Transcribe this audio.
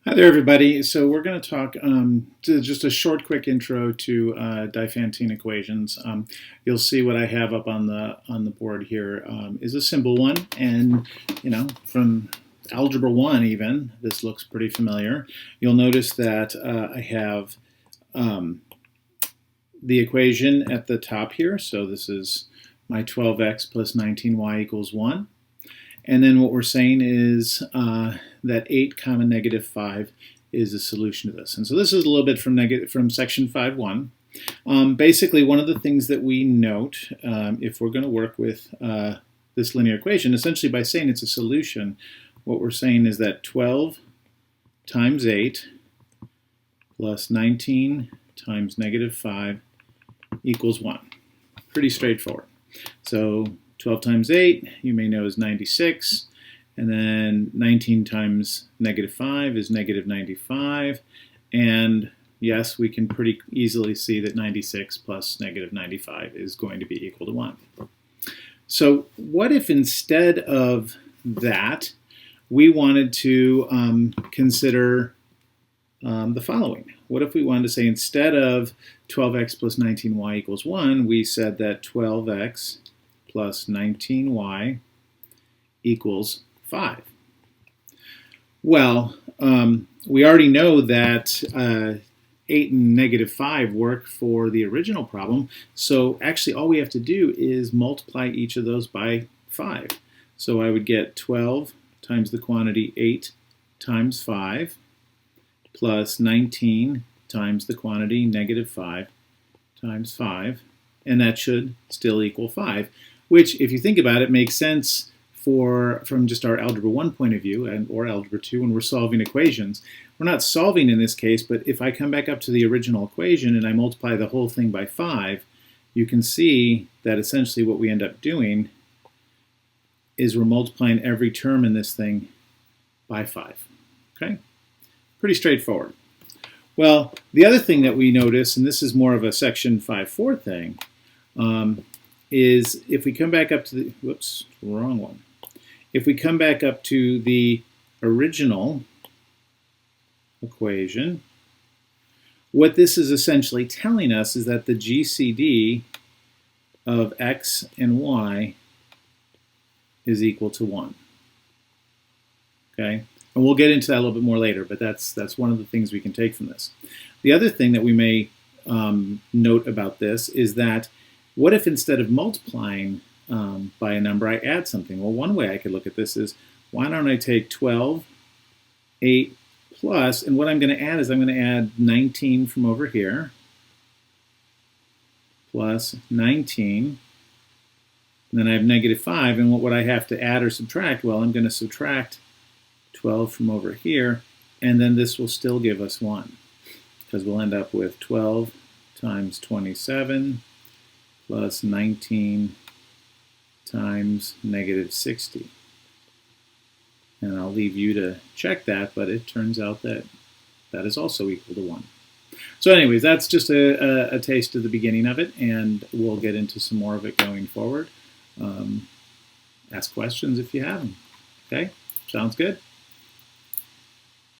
Hi there, everybody. So we're going to talk just a short, quick intro to Diophantine equations. You'll see what I have up on the board here is a simple one, and from Algebra 1 even, this looks pretty familiar. You'll notice that I have the equation at the top here. So this is my 12x plus 19y equals 1. And then what we're saying is that 8 comma negative 5 is a solution to this. And so this is a little bit from section 5.1. Basically, one of the things that we note if we're going to work with this linear equation, essentially by saying it's a solution, what we're saying is that 12 times 8 plus 19 times negative 5 equals 1. Pretty straightforward. So 12 times 8, you may know, is 96. And then 19 times negative 5 is negative 95. And yes, we can pretty easily see that 96 plus negative 95 is going to be equal to 1. So what if instead of that, we wanted to consider the following? What if we wanted to say instead of 12x plus 19y equals 1, we said that 12x plus 19y equals 5. Well, we already know that 8 and negative 5 work for the original problem, so actually all we have to do is multiply each of those by 5. So I would get 12 times the quantity 8 times 5 plus 19 times the quantity negative 5 times 5, and that should still equal 5. Which, if you think about it, makes sense from just our Algebra 1 point of view or Algebra 2 when we're solving equations. We're not solving in this case, but if I come back up to the original equation and I multiply the whole thing by 5, you can see that essentially what we end up doing is we're multiplying every term in this thing by 5. Okay? Pretty straightforward. Well, the other thing that we notice, and this is more of a section 5.4 thing, is if we come back up to the, whoops, wrong one. If we come back up to the original equation, what this is essentially telling us is that the GCD of x and y is equal to 1. Okay? And we'll get into that a little bit more later, but that's one of the things we can take from this. The other thing that we may note about this is that what if instead of multiplying by a number, I add something? Well, one way I could look at this is, why don't I take 12, 8 plus, and what I'm going to add is I'm going to add 19 from over here, plus 19, and then I have negative 5, and what would I have to add or subtract? Well, I'm going to subtract 12 from over here, and then this will still give us 1, because we'll end up with 12 times 27 plus 19 times negative 60. And I'll leave you to check that, but it turns out that that is also equal to 1. So anyways, that's just a taste of the beginning of it, and we'll get into some more of it going forward. Ask questions if you have them. Okay? Sounds good?